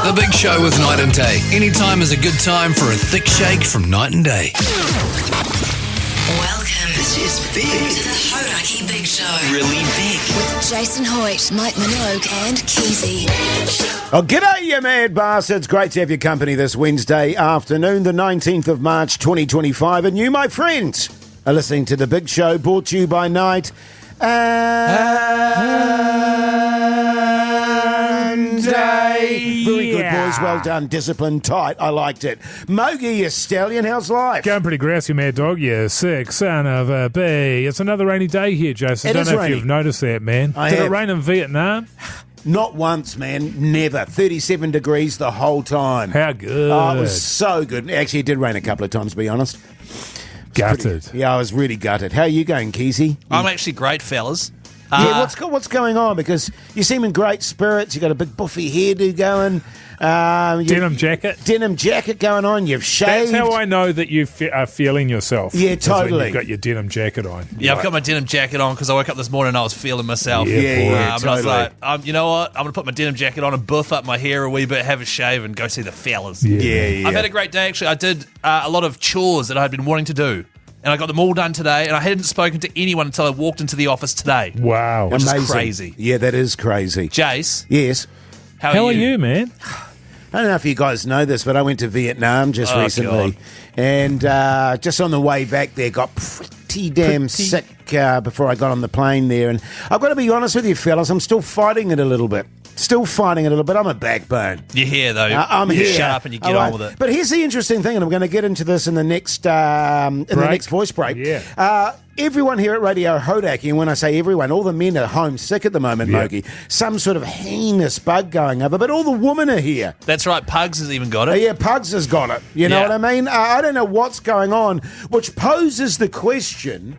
The Big Show with Night and Day. Anytime is a good time for a thick shake from Night and Day. Welcome. This is big. To the Hauraki Big Show. Really big. With Jason Hoyte, Minogue and Keyzie. Oh, g'day, you mad bastards. Great to have your company this Wednesday afternoon, the 19th of March, 2025. And you, my friends, are listening to The Big Show, brought to you by Night and Day. Very good, boys. Well done. Disciplined, tight. I liked it. Mogi, you stallion, how's life? Going pretty grousey, mad dog. Yeah, sick son of a bee. It's another rainy day here, Jason. I don't know if you've noticed that, man. Did it rain in Vietnam? Not once, man. Never. 37 degrees the whole time. How good. Oh, it was so good. Actually, it did rain a couple of times, to be honest. Gutted. I was really gutted. How are you going, Keyzie? I'm actually great, fellas. Yeah, what's going on? Because you seem in great spirits. You got a big buffy hairdo going. Denim jacket. Denim jacket going on. You've shaved. That's how I know that you are feeling yourself. Yeah, totally. When you've got your denim jacket on. Yeah, I've got my denim jacket on because I woke up this morning and I was feeling myself. Yeah, But I was like, you know what? I'm going to put my denim jacket on and buff up my hair a wee bit, have a shave, and go see the fellas. Yeah. I've had a great day, actually. I did a lot of chores that I'd been wanting to do. And I got them all done today, and I hadn't spoken to anyone until I walked into the office today. Wow. Which Amazing. is crazy. Yeah, that is crazy. Jace. Yes. How are you, man? I don't know if you guys know this, but I went to Vietnam just recently. God. And just on the way back there, got pretty damn sick before I got on the plane there. And I've got to be honest with you, fellas, I'm still fighting it a little bit. I'm a backbone. You're here, though. I'm you here. Shut up and you get on with it. But here's the interesting thing, and I'm going to get into this in the next the next voice break. Yeah. Everyone here at Radio Hauraki, and when I say everyone, all the men are homesick at the moment, Mogi. Some sort of heinous bug going over, but all the women are here. That's right. Pugs has even got it. Yeah, Pugs has got it. You know what I mean? I don't know what's going on, which poses the question,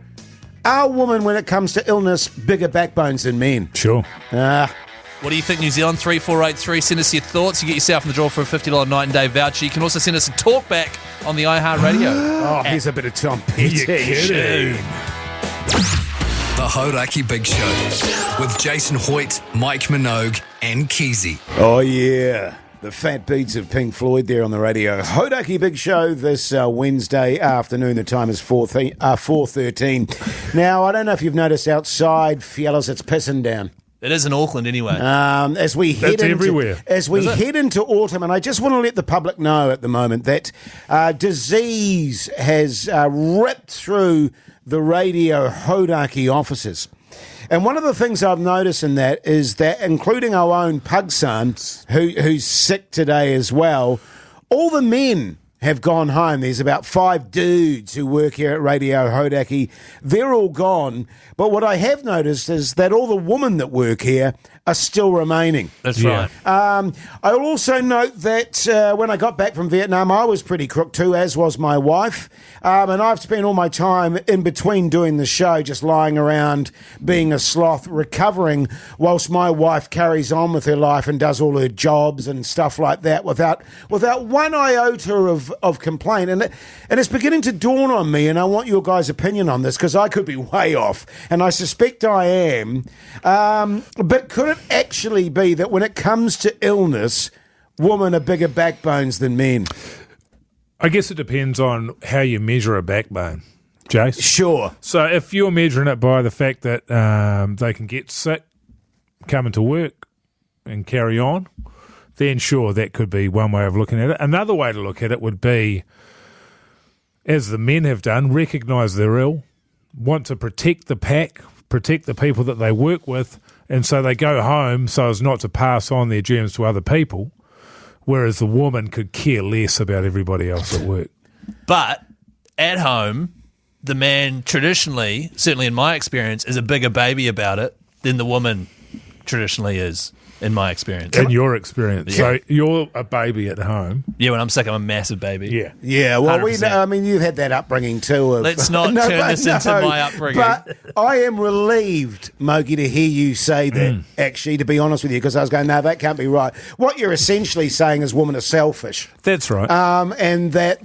are women, when it comes to illness, bigger backbones than men? Sure. What do you think, New Zealand? 3483. Send us your thoughts. You get yourself in the draw for a $50 Night and Day voucher. You can also send us a talk back on the iHeartRadio. Here's a bit of Tom Petty. You're kidding. The Hauraki Big Show with Jason Hoyte, Mike Minogue and Keyzie. Oh, yeah. The fat beats of Pink Floyd there on the radio. Hauraki Big Show this Wednesday afternoon. The time is 4:13. Now, I don't know if you've noticed outside, fellas, it's pissing down. It is in Auckland anyway. As we head everywhere. Head into autumn, and I just want to let the public know at the moment that disease has ripped through the Radio Hauraki offices. And one of the things I've noticed in that is that, including our own Pugson, who's sick today as well, all the men have gone home. There's about 5 dudes who work here at Radio Hauraki. They're all gone. But what I have noticed is that all the women that work here are still remaining. That's right. I also note that when I got back from Vietnam, I was pretty crook too, as was my wife. And I've spent all my time in between doing the show just lying around, being a sloth, recovering, whilst my wife carries on with her life and does all her jobs and stuff like that without one iota of complaint. And it's beginning to dawn on me, and I want your guys' opinion on this, because I could be way off, and I suspect I am. But could it actually be that when it comes to illness, women are bigger backbones than men? I guess it depends on how you measure a backbone, Jace. Sure. So if you're measuring it by the fact that they can get sick, coming to work and carry on, then sure, that could be one way of looking at it. Another way to look at it would be, as the men have done, recognise they're ill, want to protect the pack, protect the people that they work with, and so they go home so as not to pass on their germs to other people, whereas the woman could care less about everybody else at work. But at home, the man traditionally, certainly in my experience, is a bigger baby about it than the woman traditionally is, in my experience. In your experience. Yeah. So you're a baby at home. Yeah, when I'm sick, I'm a massive baby. Yeah. Yeah, well, you've had that upbringing too. Let's not turn this into my upbringing. But I am relieved, Mogi, to hear you say that, actually, to be honest with you, because I was going, no, that can't be right. What you're essentially saying is women are selfish. That's right. And that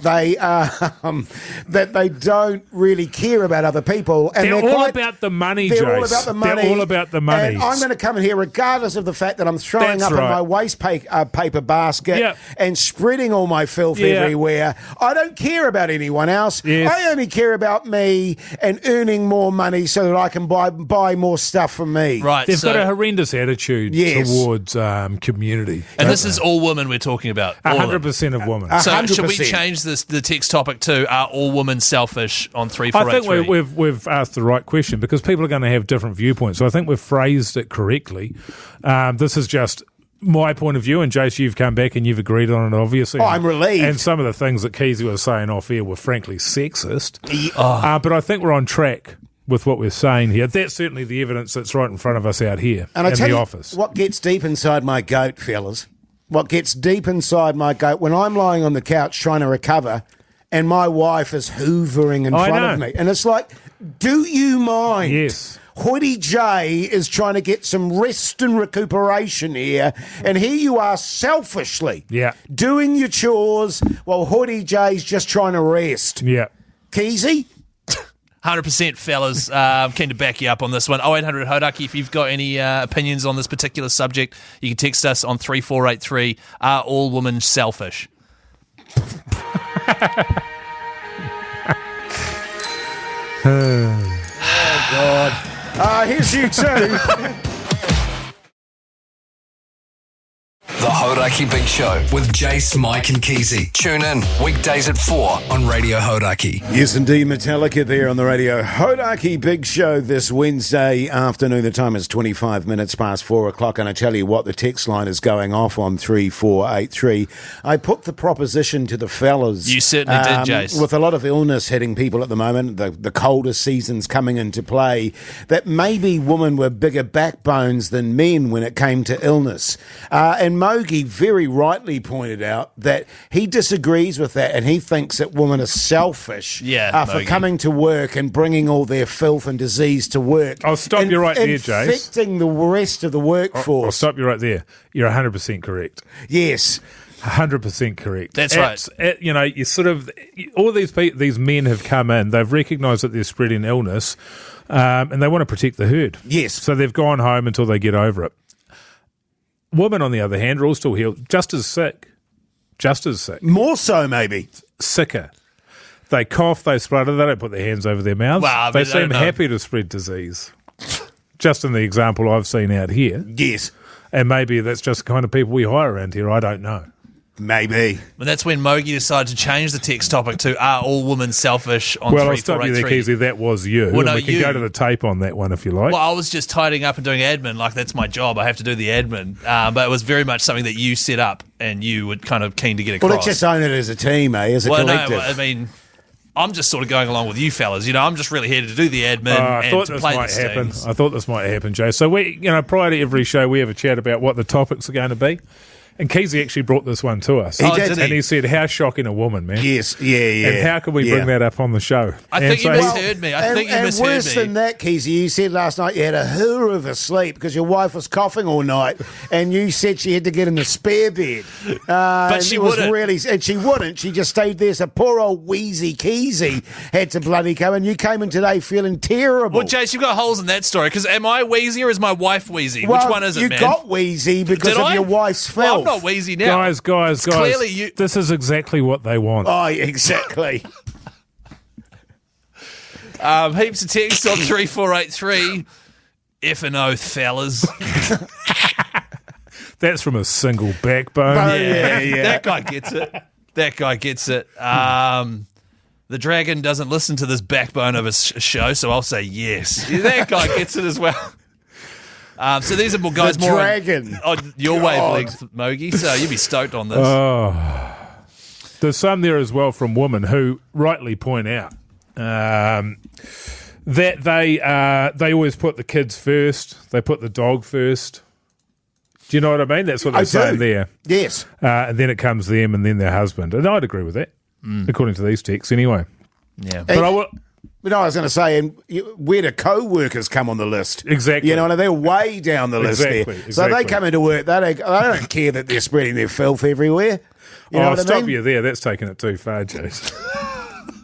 they don't really care about other people. And they're all about the money, Jace. They're all about the money. They're all about the money. And I'm going to come in here, regardless of the fact that that I'm throwing That's up in right. my waste paper basket Yep. and spreading all my filth Yeah. everywhere. I don't care about anyone else. Yes. I only care about me and earning more money so that I can buy more stuff for me. Right. They've so, got a horrendous attitude Yes. towards community. and this is all women we're talking about. All of them. 100% of women. So should we 100%. change the text topic to "Are all women selfish?" on I 3483? think we've asked the right question because people are going to have different viewpoints. So I think we've phrased it correctly. This is just my point of view, and Jace, you've come back and you've agreed on it, obviously. Oh, I'm relieved. And some of the things that Keyzie was saying off air were frankly sexist. But I think we're on track with what we're saying here. That's certainly the evidence that's right in front of us out here And I in tell the you office. what gets deep inside my goat, fellas. What gets deep inside my goat when I'm lying on the couch trying to recover and my wife is hoovering in I front know. of me. And it's like, do you mind? Yes. Hoyte J is trying to get some rest and recuperation here, and here you are selfishly doing your chores while Hoyte J's just trying to rest. Yeah. Keyzie? 100%, fellas. Keen to back you up on this one. 0800 Hauraki, if you've got any opinions on this particular subject, you can text us on 3483. Are all women selfish? Here's you too. The Hauraki Big Show with Jace, Mike and Keyzie. Tune in weekdays at 4 on Radio Hauraki. Yes, indeed, Metallica there on the Radio Hauraki Big Show this Wednesday afternoon. The time is 25 minutes past 4 o'clock, and I tell you what, the text line is going off on 3483. I put the proposition to the fellas. You certainly did, Jace. With a lot of illness hitting people at the moment, the colder seasons coming into play, that maybe women were bigger backbones than men when it came to illness. And Mogi very rightly pointed out that he disagrees with that, and he thinks that women are selfish for Mogi. coming to work and bringing all their filth and disease to work. I'll stop you right there, Jace. Infecting the rest of the I'll workforce. stop you right there. You're 100% correct. Yes. 100% correct. That's right. You sort of all these men have come in. They've recognised that they're spreading illness, and they want to protect the herd. Yes. So they've gone home until they get over it. Women, on the other hand, are all still healed, just as sick. More so, maybe. Sicker. They cough, they splutter, they don't put their hands over their mouths. Well, I they mean, I seem don't know. happy to spread disease. Just in the example I've seen out here. Yes. And maybe that's just the kind of people we hire around here. I don't know. Maybe. And that's when Mogi decided to change the text topic to "Are all women selfish?" on Well, I'll stop you there, 3483. Keyzie. That was you. Well, no, we can you. go to the tape on that one if you like. Well, I was just tidying up and doing admin. Like, that's my job. I have to do the admin. But it was very much something that you set up and you were kind of keen to get across. Well, let's just own it as a team, as a collective. No, I mean, I'm just sort of going along with you fellas. I'm just really here to do the admin I and thought to this play might the happen. scenes. I thought this might happen, Jay. So we, prior to every show, we have a chat about what the topics are going to be. And Keyzie actually brought this one to us. He did. And he said, how shocking a woman, man. Yes, yeah. And how can we bring that up on the show? I think you misheard me. I think you and misheard worse me. than that, Keyzie, you said last night you had a hoor of a sleep because your wife was coughing all night, and you said she had to get in the spare bed. But she it was wouldn't. And she wouldn't. She just stayed there. So poor old wheezy Keyzie had to bloody come, and you came in today feeling terrible. Well, Jace, you've got holes in that story because am I wheezy or is my wife wheezy? Well, Which one is it, you man? You got wheezy because Did of I? your wife's filth. Well, I'm not wheezy now. Guys, clearly you- this is exactly what they want. Oh, exactly. Heaps of texts on 3483. F and oath, fellas. That's from a single backbone. Yeah. That guy gets it. The dragon doesn't listen to this backbone of a show, so I'll say yes. Yeah, that guy gets it as well. So these are more guys The more dragon. on your wavelength, Mogi. So you'd be stoked on this. There's some there as well from women who rightly point out that they always put the kids first. They put the dog first. Do you know what I mean? That's what they're saying there. Yes. And then it comes them and then their husband. And I'd agree with that, according to these texts anyway. Yeah. But I will... But I was going to say, and where do co-workers come on the list? Exactly. You know, and they're way down the list there. So they come into work, they don't care that they're spreading their filth everywhere. You know I'll what I stop mean? you there. That's taking it too far, Jason.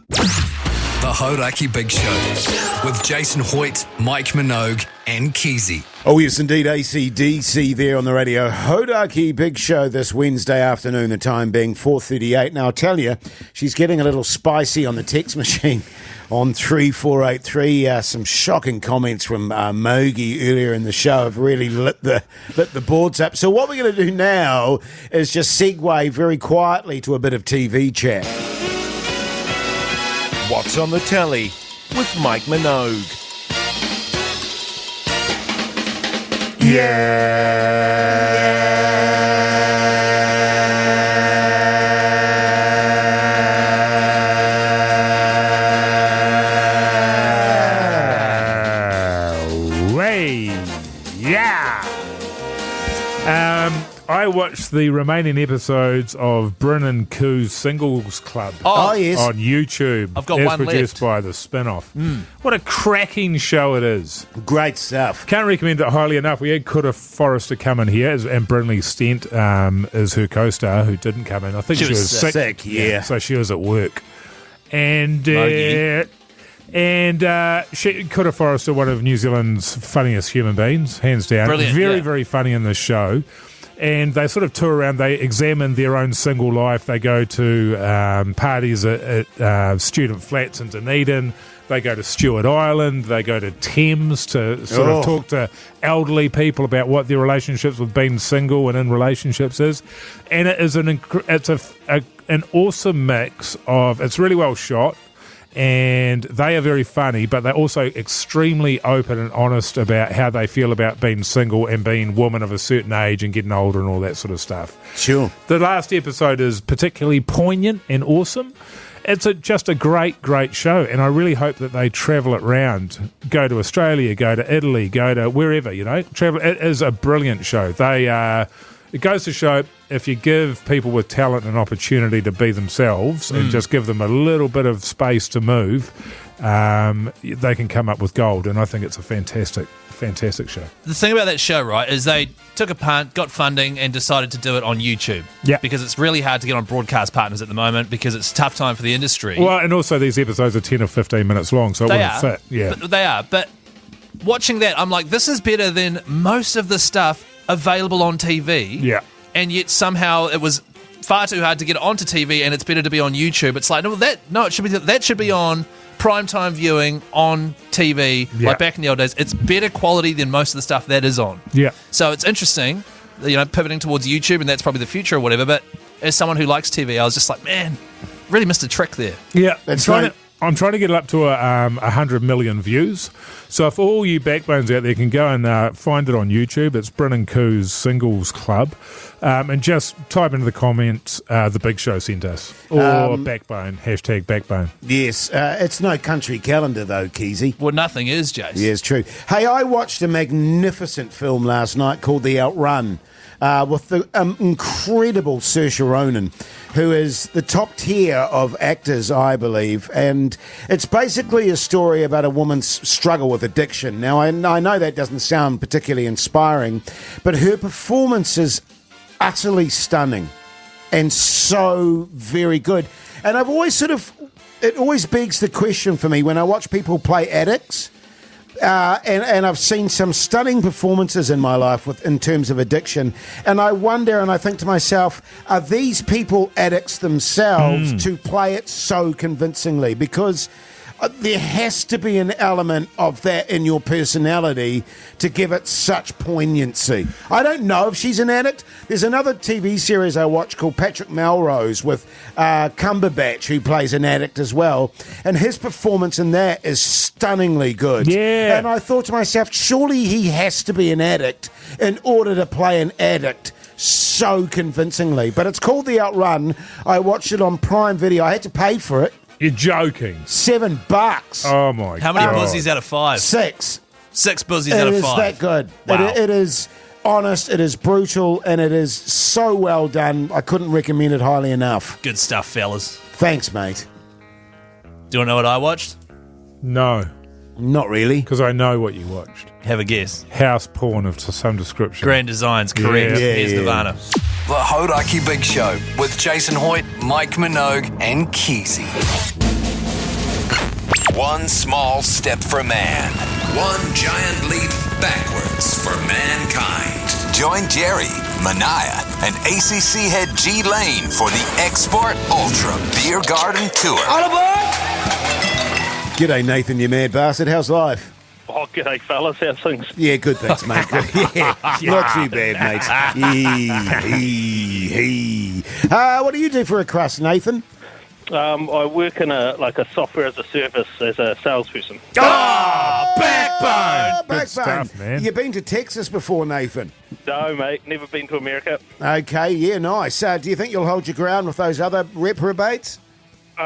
The Hauraki Big Show with Jason Hoyte, Mike Minogue, and Keyzie. Oh, yes, indeed. AC/DC there on the Radio Hauraki Big Show this Wednesday afternoon, the time being 4:38. Now, I'll tell you, she's getting a little spicy on the text machine on 3483. Some shocking comments from Mogi earlier in the show have really lit the boards up. So what we're going to do now is just segue very quietly to a bit of TV chat. What's on the telly with Mike Minogue. I watched the remaining episodes of Bryn and Koo's Singles Club yes. on YouTube. I've got as one produced left. by the Spin-Off. What a cracking show it is. Great stuff. Can't recommend it highly enough. We had Kura Forrester come in here, and Brynley Stent is her co-star, who didn't come in. I think she was sick. Yeah. So she was at work. And Kura Forrester, one of New Zealand's funniest human beings, hands down. Brilliant, Very funny in this show. And they sort of tour around. They examine their own single life. They go to parties at student flats in Dunedin. They go to Stewart Island. They go to Thames to sort of talk to elderly people about what their relationships with being single and in relationships is. And it is an awesome mix of. It's really well shot. And they are very funny, but they're also extremely open and honest about how they feel about being single and being women of a certain age and getting older and all that sort of stuff. Sure. The last episode is particularly poignant and awesome. It's just a great show, and I really hope that they travel it round. Go to Australia, go to Italy, go to wherever, travel. It is a brilliant show. It goes to show if you give people with talent an opportunity to be themselves and just give them a little bit of space to move, they can come up with gold. And I think it's a fantastic show. The thing about that show, right, is they took a punt, got funding, and decided to do it on YouTube. Yeah. Because it's really hard to get on broadcast partners at the moment because it's a tough time for the industry. Well, and also these episodes are 10 or 15 minutes long, so it wouldn't fit. Yeah, They are. But watching that, I'm like, this is better than most of the stuff available on TV. Yeah. And yet somehow it was far too hard to get onto TV, and it's better to be on YouTube. It's like, that should be on primetime viewing on TV, like back in the old days. It's better quality than most of the stuff that is on. Yeah. So it's interesting, pivoting towards YouTube, and that's probably the future or whatever. But as someone who likes TV, I was just like, man, really missed a trick there. Yeah. I'm trying to get it up to 100 million views. So if all you backbones out there can go and find it on YouTube, it's Bryn and Koo's Singles Club, and just type into the comments, The Big Show sent us, or Backbone, #Backbone. Yes. It's no country calendar, though, Keyzie. Well, nothing is, Jace. Yeah, it's true. Hey, I watched a magnificent film last night called The Outrun, with the incredible Saoirse Ronan, who is the top tier of actors, I believe. And it's basically a story about a woman's struggle with addiction. Now, I know that doesn't sound particularly inspiring, but her performance is utterly stunning and so very good. And I've always it always begs the question for me when I watch people play addicts. And I've seen some stunning performances in my life in terms of addiction. And I wonder, and I think to myself, are these people addicts themselves to play it so convincingly? Because there has to be an element of that in your personality to give it such poignancy. I don't know if she's an addict. There's another TV series I watch called Patrick Melrose with Cumberbatch, who plays an addict as well. And his performance in that is stunningly good. Yeah. And I thought to myself, surely he has to be an addict in order to play an addict so convincingly. But it's called The Outrun. I watched it on Prime Video. I had to pay for it. You're joking. $7. Oh, my God. How many buzzes out of 5? 6. 6 buzzes out of 5. It is that good. Wow. It is honest, it is brutal, and it is so well done. I couldn't recommend it highly enough. Good stuff, fellas. Thanks, mate. Do you want to know what I watched? No, Not really. because I know what you watched. Have a guess. House porn of some description. Grand Designs, correct. Yeah. Here's Nirvana. The Hauraki Big Show with Jason Hoyte, Mike Minogue, and Keyzie. One small step for man, one giant leap backwards for mankind. Join Jerry, Mania, and ACC head G Lane for the Export Ultra Beer Garden Tour. G'day, Nathan, you mad bastard. How's life? Oh, g'day, fellas. How's things? Yeah, good, thanks, mate. Good. Yeah, not too bad, mate. What do you do for a crust, Nathan? I work in a software as a service as a salesperson. Backbone! Good stuff, man. You've been to Texas before, Nathan? No, mate, never been to America. Okay, yeah, nice. Do you think you'll hold your ground with those other reprobates?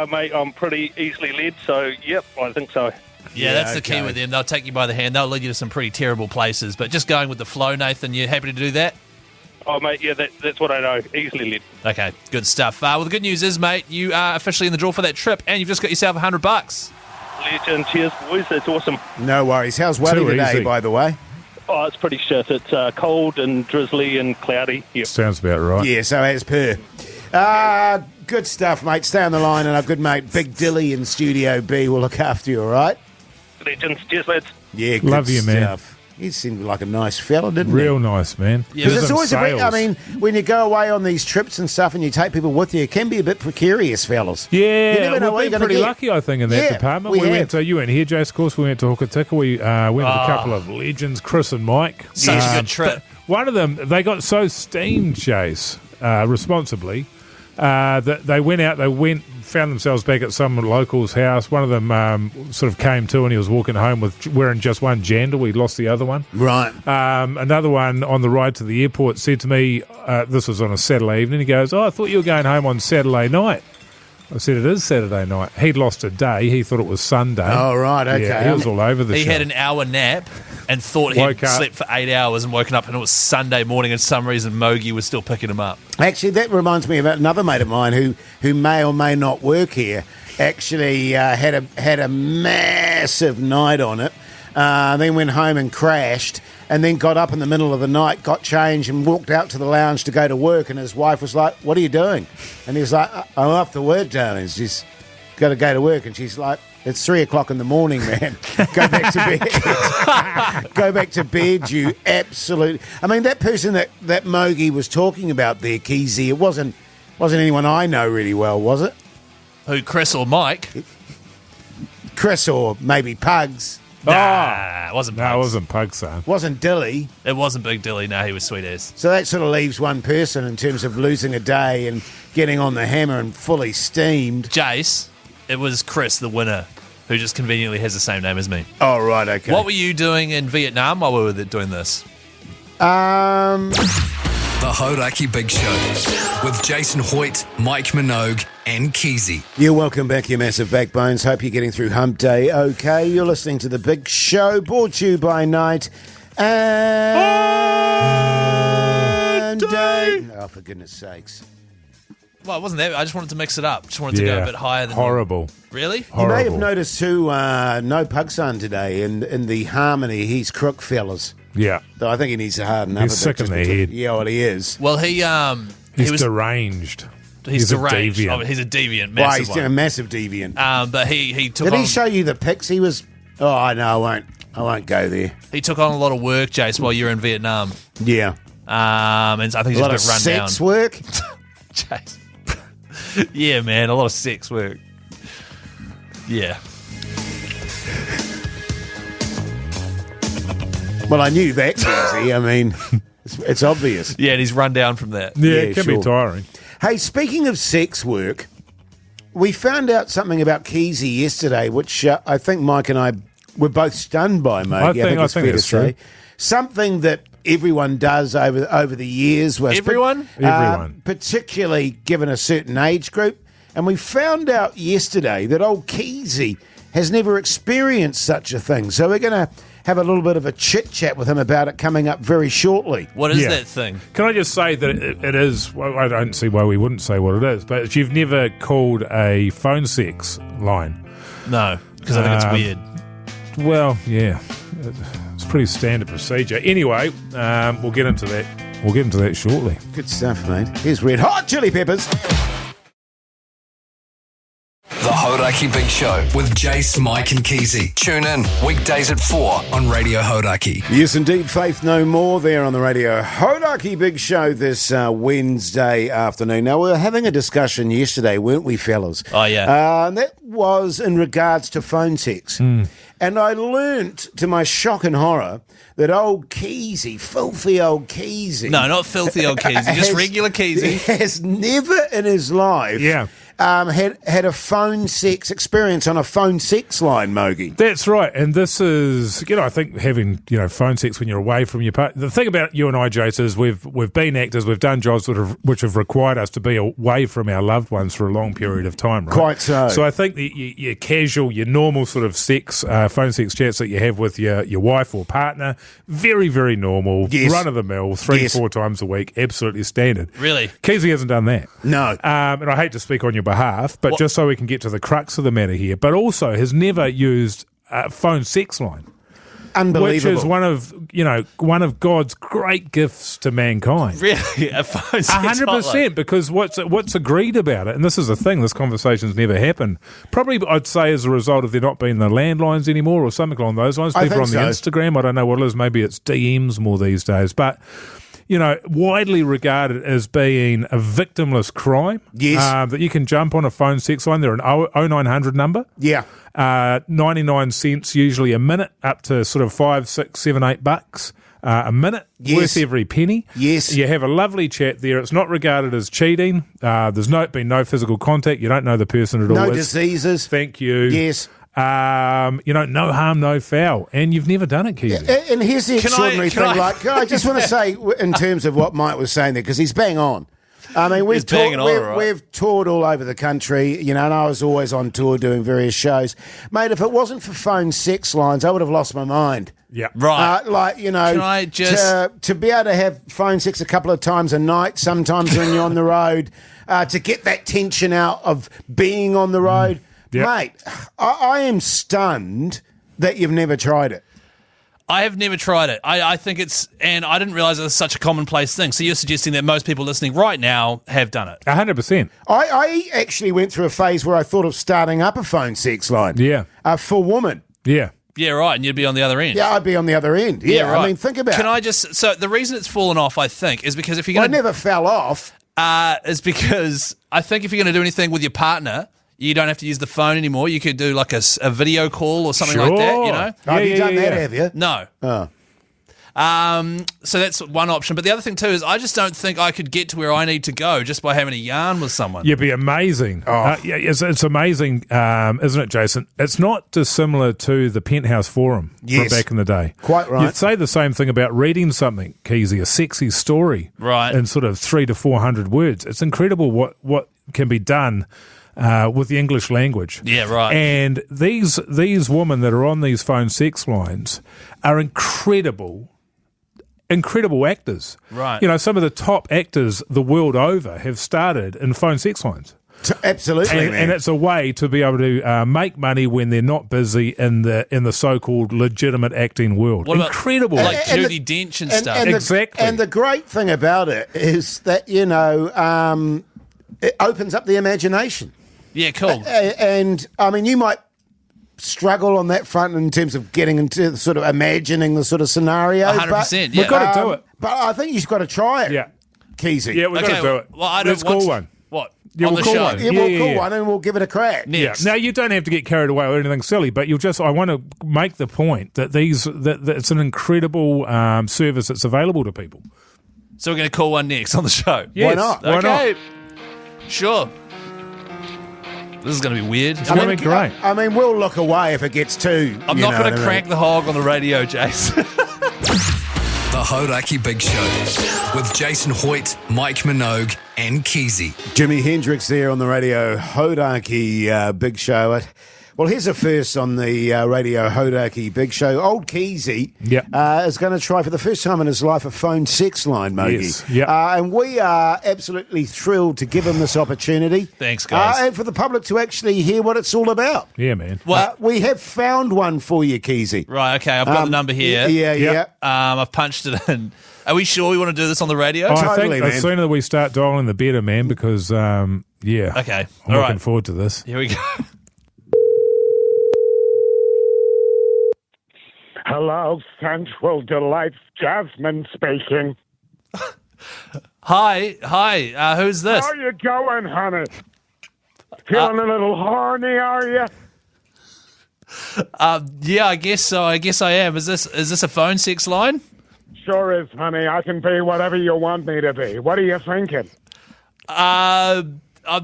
Mate, I'm pretty easily led, so yep, I think so. Yeah, that's the key okay. with them. They'll take you by the hand. They'll lead you to some pretty terrible places. But just going with the flow, Nathan, you happy to do that? Oh, mate, yeah, that's what I know. Easily led. Okay, good stuff. Well, the good news is, mate, you are officially in the draw for that trip, and you've just got yourself $100. Legend, cheers, boys. That's awesome. No worries. How's weather Too today, easy. by the way? Oh, it's pretty shit. It's cold and drizzly and cloudy. Yep. Sounds about right. Yeah, so as per. Good stuff, mate. Stay on the line, and our good mate Big Dilly in Studio B will look after you, all right? Legends, cheers, lads. Yeah, good Love you, man. stuff. He seemed like a nice fella, didn't Real he? nice, man. Yeah, Because Gives it's them always a bit, I sales. mean, when you go away on these trips and stuff and you take people with you, it can be a bit precarious, fellas. Yeah, You never know what we've you're been gonna pretty get. lucky, I think, in that Yeah, department. we went have. to, you weren't here, Jace, of course. We went to Hokitika. We went with a couple of legends, Chris and Mike. Such a good trip. One of them, they got so steamed, Chase, responsibly, that they found themselves back at some local's house. One of them sort of came to and he was walking home wearing just one jandal. He lost the other one. Right. Another one on the ride to the airport said to me, this was on a Saturday evening, he goes, I thought you were going home on Saturday night. I said, it is Saturday night. He'd lost a day. He thought it was Sunday. Oh, right, okay. Yeah, he was all over the He show. had an hour nap and thought Woke he'd up. slept for 8 hours and woken up and it was Sunday morning and for some reason Mogi was still picking him up. Actually, that reminds me about another mate of mine who may or may not work here. Actually, had a massive night on it. Then went home and crashed, and then got up in the middle of the night, got changed, and walked out to the lounge to go to work. And his wife was like, "What are you doing?" And he was like, "I'm off to work, darling. She's got to go to work." And she's like, "It's 3 o'clock in the morning, man. Go back to bed. Go back to bed, you absolute." I mean, that person that Mogi was talking about there, Keyzie, it wasn't anyone I know really well, was it? Who, Chris or Mike? Chris or maybe Pugs. Nah, it wasn't Pugs. No, it wasn't Pugs, son. Wasn't Dilly. It wasn't Big Dilly. No, he was sweet as. So that sort of leaves one person in terms of losing a day and getting on the hammer and fully steamed. Jace, it was Chris, the winner, who just conveniently has the same name as me. Oh, right, okay. What were you doing in Vietnam while we were doing this? The Hauraki Big Show with Jason Hoyte, Mike Minogue, and Keyzie. You're welcome back, you massive backbones. Hope you're getting through hump day okay. You're listening to The Big Show, brought to you by Night and Day. Oh, for goodness sakes. Well, it wasn't that. I just wanted to mix it up. Just wanted to go a bit higher than horrible. Really? You may have Horrible. noticed too, no Pugson today in the harmony. He's crook, fellas. Yeah. Though I think he needs to harden up He's a bit. sick in just the because- head. Yeah, well, he is. Well, he He's was deranged. he's a deranged. deviant. Oh, he's a deviant, Why, massive he's a one. massive deviant. But he took Did on he show you the pics? He was... Oh, I know, I won't go there. he took on a lot of work, Jace, while you were in Vietnam. Yeah. And I think A he's lot of just a bit run down. sex work. Jace. Yeah, man, a lot of sex work. Yeah. Well, I knew that, Keyzie. I mean, it's obvious. Yeah, and he's run down from that. Yeah, Yeah, it can sure. be tiring. Hey, speaking of sex work, we found out something about Keyzie yesterday, which I think Mike and I were both stunned by, mate. I think it's fair to that's say. true. Something that everyone does over the years. Was Everyone? Everyone. particularly given a certain age group. And we found out yesterday that old Keyzie has never experienced such a thing. So we're going to have a little bit of a chit-chat with him about it coming up very shortly. What is Yeah. that thing? Can I just say that it is, well, I don't see why we wouldn't say what it is, but you've never called a phone sex line. No, because I think it's weird. Well, yeah, it's pretty standard procedure. Anyway, we'll get into that. We'll get into that shortly. Good stuff, mate. Here's Red Hot Chili Peppers. The Hauraki Big Show with Jace, Mike and Keyzie. Tune in weekdays at 4 on Radio Hauraki. Yes, indeed. Faith No More there on the Radio Hauraki Big Show this Wednesday afternoon. Now, we were having a discussion yesterday, weren't we, fellas? Oh, yeah. And that was in regards to phone sex. And I learnt, to my shock and horror, that old Keyzie, filthy old Keyzie... No, not filthy old Keyzie, just regular Keyzie. ...has never in his life... had a phone sex experience on a phone sex line, Mogi. That's right, and this is, I think having, phone sex when you're away from your partner. The thing about you and I, Jace, is we've been actors, we've done jobs which have required us to be away from our loved ones for a long period of time, right? Quite so. So I think your casual, your normal sort of sex, phone sex chats that you have with your wife or partner, very, very normal, run of the mill, 3 to 4 times a week, absolutely standard. Really? Keyzie hasn't done that. No. And I hate to speak on your behalf, but just so we can get to the crux of the matter here, but also has never used a phone sex line. Unbelievable. Which is one of God's great gifts to mankind. Really? A phone sex 100%, because what's agreed about it, and this is the thing, this conversation's never happened, probably I'd say as a result of there not being the landlines anymore or something along those lines. People on the Instagram, I don't know what it is, maybe it's DMs more these days, but... widely regarded as being a victimless crime. Yes. That you can jump on a phone sex line. They're an 0900 number. Yeah. 99 cents usually a minute, up to sort of $5, $6, $7, $8 a minute. Yes. Worth every penny. Yes. You have a lovely chat there. It's not regarded as cheating. There's been no physical contact. You don't know the person at all. No diseases. Thank you. Yes. No harm, no foul. And you've never done it, Keyzie. Yeah, and here's the extraordinary thing. I just want to say, in terms of what Mike was saying there, because he's bang on. I mean, we've toured all over the country, and I was always on tour doing various shows. Mate, if it wasn't for phone sex lines, I would have lost my mind. Yeah. Right. Can I just... to be able to have phone sex a couple of times a night, sometimes when you're on the road, to get that tension out of being on the road... Yep. Mate, I am stunned that you've never tried it. I have never tried it. I think and I didn't realise it was such a commonplace thing. So you're suggesting that most people listening right now have done it. 100%. I actually went through a phase where I thought of starting up a phone sex line. Yeah. For women. Yeah. Yeah, right, and you'd be on the other end. Yeah, I'd be on the other end. Yeah, right. I mean, think about it. So the reason it's fallen off, I think, is because if you're going to... I never fell off. Is because I think if you're going to do anything with your partner... You don't have to use the phone anymore. You could do like a video call or something like that, Have you done that, have you? No. Oh. So that's one option. But the other thing too is I just don't think I could get to where I need to go just by having a yarn with someone. You'd be amazing. It's amazing, isn't it, Jason? It's not dissimilar to the Penthouse Forum from back in the day. Quite right. You'd say the same thing about reading something, Keyzie, a sexy story, right, in sort of 300 to 400 words. It's incredible what can be done with the English language. Yeah, right. And these women that are on these phone sex lines are incredible actors. Right. Some of the top actors the world over have started in phone sex lines. Absolutely, and it's a way to be able to make money when they're not busy in the so-called legitimate acting world. What incredible, about, like Judi Dench and stuff. Exactly. And the great thing about it is that it opens up the imagination. Yeah, cool. And I mean, you might struggle on that front in terms of getting into sort of imagining the sort of scenario. 100%. We've got to do it. But I think you've got to try it. Yeah, Keyzie. Yeah, we've got to do it. Well, Let's call one. What? Yeah, on we'll the call show. one. Yeah, we'll call one and we'll give it a crack. Next. Yeah. Now, you don't have to get carried away or anything silly, but I want to make the point that that it's an incredible service that's available to people. So we're going to call one next on the show. Yes. Why not? Okay. Sure. This is going to be weird. It's going to be great. I mean, we'll look away if it gets too... I'm not going to crank the hog on the radio, Jace. The Hauraki Big Show with Jason Hoyte, Mike Minogue and Keyzie. Jimi Hendrix there on the Radio Hauraki Big Show. Well, here's a first on the Radio Hauraki Big Show. Old Keyzie is going to try for the first time in his life a phone sex line, Mogi. Yes. Yep. And we are absolutely thrilled to give him this opportunity. Thanks, guys. And for the public to actually hear what it's all about. Yeah, man. We have found one for you, Keyzie. Right, okay, I've got the number here. Yeah. I've punched it in. Are we sure we want to do this on the radio? I think man. the sooner we start dialing, the better, man, because, Okay. I'm looking forward to this. Here we go. Hello, Central Delights. Jasmine speaking. Hi. Who's this? How you going, honey? Feeling a little horny, are you? Yeah, I guess so. I guess I am. Is this a phone sex line? Sure is, honey. I can be whatever you want me to be. What are you thinking? I'm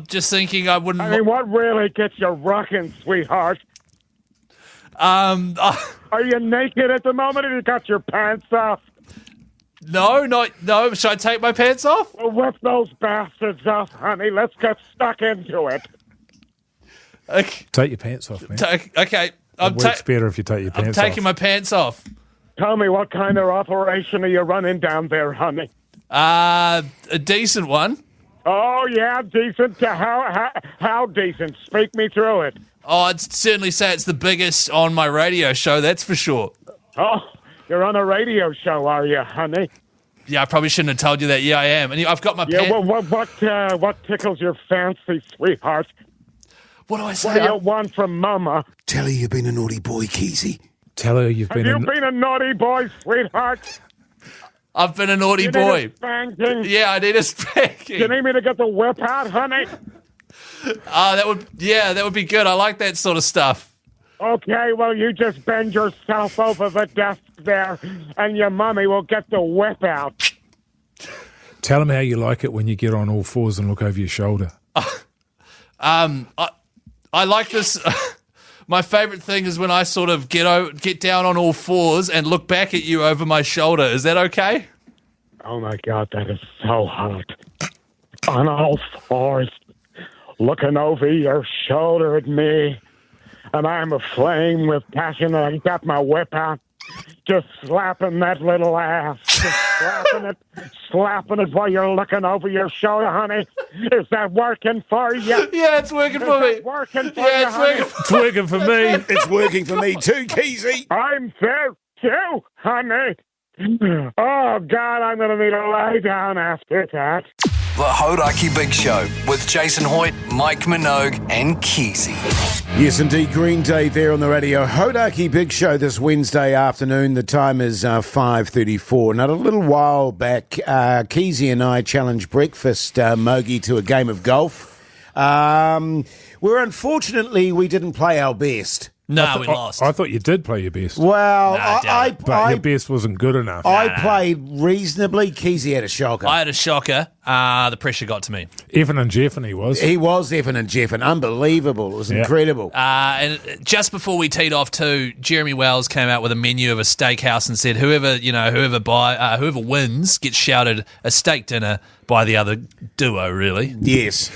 just thinking I wouldn't. I mean, what really gets you rocking, sweetheart? Are you naked at the moment, or you got your pants off? No. Should I take my pants off? Well, whip those bastards off, honey. Let's get stuck into it. Okay. Take your pants off, man. Okay. It works better if you take your pants off. I'm taking my pants off. Tell me, what kind of operation are you running down there, honey? A decent one. Oh, yeah, decent. How decent? Speak me through it. Oh, I'd certainly say it's the biggest on my radio show, that's for sure. Oh, you're on a radio show, are you, honey? Yeah, I probably shouldn't have told you that. Yeah, I am. And I've got my pants. Yeah, what tickles your fancy, sweetheart? What do I say? What do you want from Mama? Telly, you've been a naughty boy, Keyzie. Tell her you've been been a naughty boy, sweetheart? I've been a naughty boy. Need a spanking? Yeah, I need a spanking. You need me to get the whip out, honey? That would be good. I like that sort of stuff. Okay, well, you just bend yourself over the desk there, and your mommy will get the whip out. Tell them how you like it when you get on all fours and look over your shoulder. I like this. My favourite thing is when I sort of get down on all fours and look back at you over my shoulder. Is that okay? Oh, my God, that is so hot. On all fours, looking over your shoulder at me, and I'm aflame with passion, and I got my whip out, just slapping that little ass, just slapping it while you're looking over your shoulder, honey. Is that working for you? Yeah, it's working for me. Working for you, honey? It's working for me. It's working for me too, Keyzie. I'm there too, honey. Oh, God, I'm going to need a lie down after that. The Hauraki Big Show with Jason Hoyte, Mike Minogue, and Keyzie. Yes, indeed. Green Day there on the Radio Hauraki Big Show this Wednesday afternoon. The time is 5:34. Now, a little while back, Keyzie and I challenged Breakfast Mogi to a game of golf. Where unfortunately we didn't play our best. No, we lost. I thought you did play your best. Well, but your best wasn't good enough. I played reasonably. Keyzie had a shocker. I had a shocker. The pressure got to me. Effin and Jeffin he was. He was Effin and Jeffin. Unbelievable. It was incredible. And just before we teed off too, Jeremy Wells came out with a menu of a steakhouse and said whoever wins gets shouted a steak dinner by the other duo, really. Yes.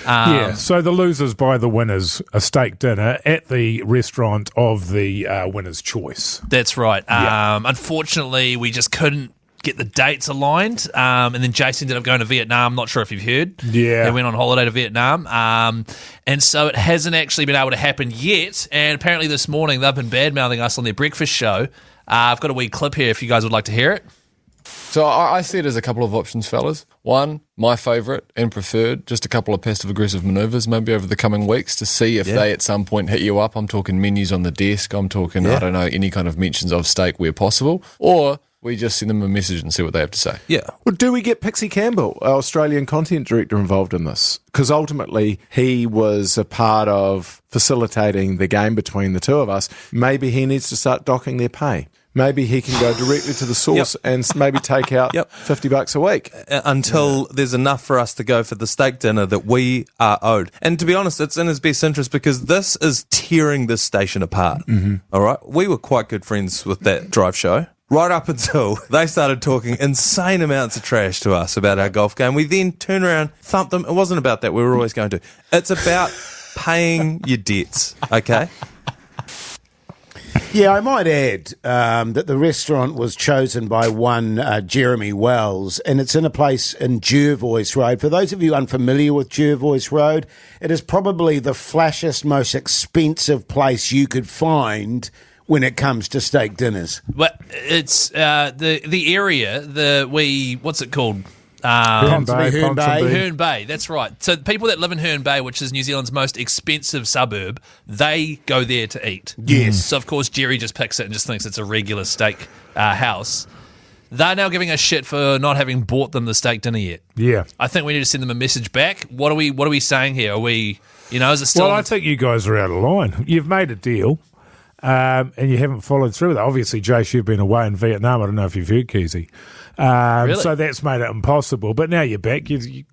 So the losers buy the winners a steak dinner at the restaurant of the winner's choice. That's right. Unfortunately, we just couldn't get the dates aligned. And then Jason ended up going to Vietnam. I'm not sure if you've heard. Yeah. He went on holiday to Vietnam. And so it hasn't actually been able to happen yet. And apparently this morning they've been bad-mouthing us on their breakfast show. I've got a wee clip here if you guys would like to hear it. So I see it as a couple of options, fellas. One, my favourite and preferred, just a couple of passive-aggressive manoeuvres maybe over the coming weeks to see if they at some point hit you up. I'm talking menus on the desk. I'm talking, I don't know, any kind of mentions of steak where possible. Or we just send them a message and see what they have to say. Yeah. Well, do we get Pixie Campbell, our Australian content director, involved in this? Because ultimately he was a part of facilitating the game between the two of us. Maybe he needs to start docking their pay. Maybe he can go directly to the source and maybe take out $50 a week. Until there's enough for us to go for the steak dinner that we are owed. And to be honest, it's in his best interest because this is tearing this station apart. Mm-hmm. All right? We were quite good friends with that drive show. Right up until they started talking insane amounts of trash to us about our golf game. We then turned around, thumped them. It wasn't about that. We were always going to. It's about paying your debts, okay? Yeah, I might add that the restaurant was chosen by one Jeremy Wells, and it's in a place in Jervois Road. For those of you unfamiliar with Jervois Road, it is probably the flashiest, most expensive place you could find when it comes to steak dinners. Well, it's the area, what's it called? Herne Bay, Herne Bay. Ponsonby. Herne Bay, that's right. So people that live in Herne Bay, which is New Zealand's most expensive suburb, they go there to eat. Yes. So, of course, Jerry just picks it and just thinks it's a regular steak house. They're now giving us shit for not having bought them the steak dinner yet. Yeah. I think we need to send them a message back. What are we saying here? Are we, is it still... Well, I think you guys are out of line. You've made a deal, and you haven't followed through with it. Obviously, Jace, you've been away in Vietnam. I don't know if you've heard, Keyzie. Really? So that's made it impossible. But now you're back.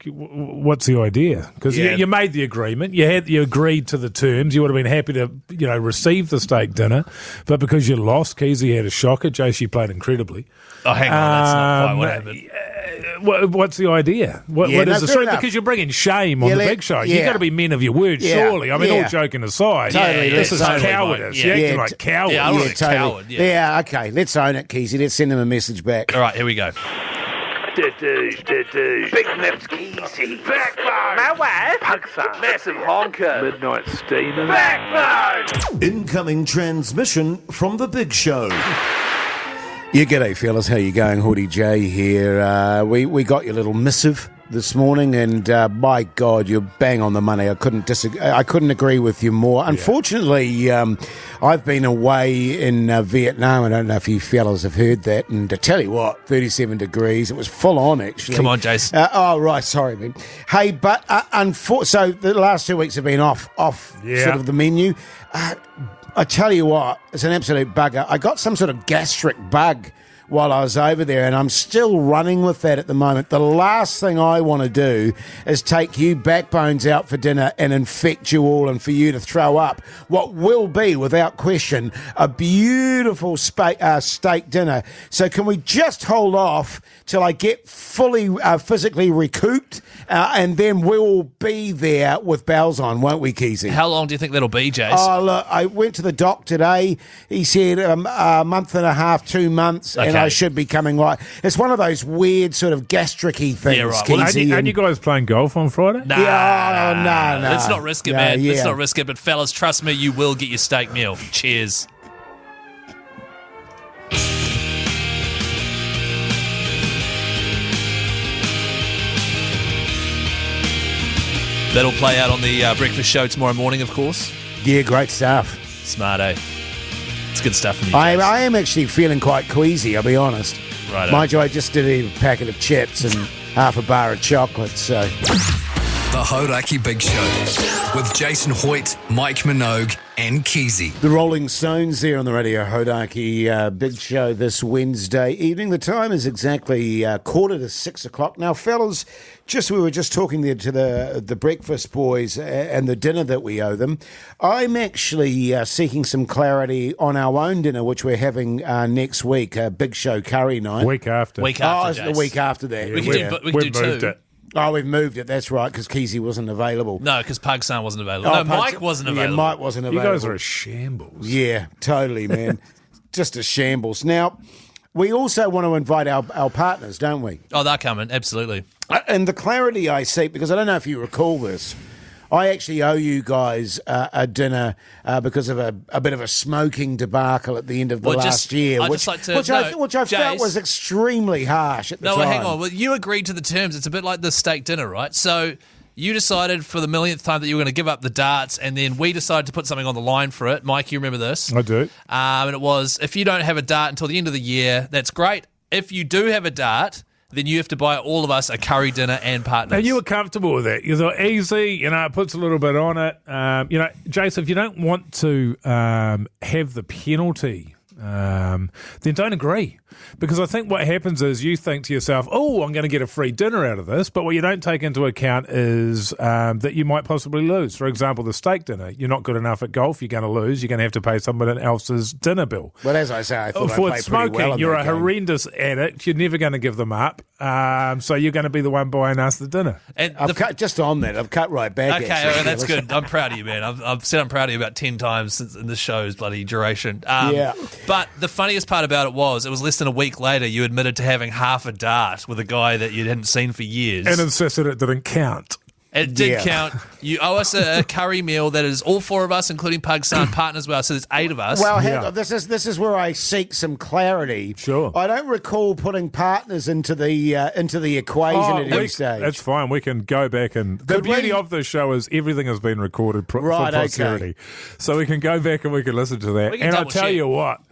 What's the idea? Because you made the agreement. You agreed to the terms. You would have been happy to receive the steak dinner. But because you lost, Keyzie had a shocker. Jace, you played incredibly. Oh, hang on. That's not quite what happened. What's the idea? What is the story? Because you're bringing shame on the big show. You've got to be men of your word, surely. I mean, all joking aside. Totally. This is Totally. cowardice. You're acting like cowards. Yeah, I don't want to be a coward. Yeah, okay. Let's own it, Keyzie. Let's send them a message back. All right, here we go. Big lips, Keyzie. Backbone. My wife. Pugs. Massive honker. Midnight steamer. Backbone. Incoming transmission from the Big Show. Yeah, g'day, fellas. How you going? Hoodie J here. We got your little missive this morning, and my God, you're bang on the money. I couldn't disagree. I couldn't agree with you more. Unfortunately, I've been away in Vietnam. I don't know if you fellas have heard that. And to tell you what, 37 degrees. It was full on, actually. Come on, Jason. Right. Sorry, man. Hey, but so the last 2 weeks have been off sort of the menu. I tell you what, it's an absolute bugger. I got some sort of gastric bug while I was over there, and I'm still running with that at the moment. The last thing I want to do is take you backbones out for dinner and infect you all and for you to throw up what will be, without question, a beautiful steak dinner. So can we just hold off till I get fully physically recouped, and then we'll be there with bells on, won't we, Keyzie? How long do you think that'll be, Jace? Oh, look, I went to the doc today. He said a month and a half, 2 months, and I should be coming right. It's one of those weird sort of gastric-y things. Yeah, right. Well, aren't you guys playing golf on Friday? Nah. No. Let's not risk it, man. Let's not risk it. But fellas, trust me, you will get your steak meal. Cheers. That'll play out on the breakfast show tomorrow morning, of course. Yeah, great stuff. Smart, eh? It's good stuff from you. I am actually feeling quite queasy, I'll be honest. Right. Mind you, I just did eat a packet of chips and half a bar of chocolate, so... The Hauraki Big Show with Jason Hoyte, Mike Minogue and Keyzie. The Rolling Stones there on the Radio Hauraki Big Show this Wednesday evening. The time is exactly 5:45. Now, fellas, we were just talking there to the breakfast boys and the dinner that we owe them. I'm actually seeking some clarity on our own dinner, which we're having next week, Big Show curry night. Week after. It's the week after that. We can do moved two. it. Oh, we've moved it. That's right, because Keyzie wasn't available. No, because Pugs wasn't available. Mike wasn't available. Yeah, Mike wasn't available. You guys are a shambles. Yeah, totally, man. Just a shambles. Now, we also want to invite our partners, don't we? Oh, they're coming, absolutely. And the clarity I seek, because I don't know if you recall this, I actually owe you guys a dinner because of a bit of a smoking debacle at the end of the last year, which I felt was extremely harsh at the time. No, hang on. Well, you agreed to the terms. It's a bit like the steak dinner, right? So you decided for the millionth time that you were going to give up the darts, and then we decided to put something on the line for it. Mike, you remember this? I do. And it was, if you don't have a dart until the end of the year, that's great. If you do have a dart, then you have to buy all of us a curry dinner and partners. And you were comfortable with that. You thought, easy, it puts a little bit on it. Jason, if you don't want to have the penalty, then don't agree. Because I think what happens is you think to yourself, oh, I'm going to get a free dinner out of this. But what you don't take into account is that you might possibly lose. For example, the steak dinner. You're not good enough at golf, you're going to lose. You're going to have to pay someone else's dinner bill. Well, as I say, I thought for I played smoking, pretty well you're a game. horrendous addict. You're never going to give them up. So you're going to be the one buying us the dinner. And I've cut right back. Okay, actually. that's good. I'm proud of you, man. I've said I'm proud of you about 10 times since in this show's bloody duration. But the funniest part about it was less than a week later you admitted to having half a dart with a guy that you hadn't seen for years. And insisted it didn't count. It did count. You owe us a curry meal that is all 4 of us, including Pugs, son, partners well. So there's 8 of us. Well, hang on. This is where I seek some clarity. Sure. I don't recall putting partners into the equation at any stage. That's fine. We can go back and the beauty of this show is everything has been recorded for posterity, so we can go back and we can listen to that. And I'll tell you what.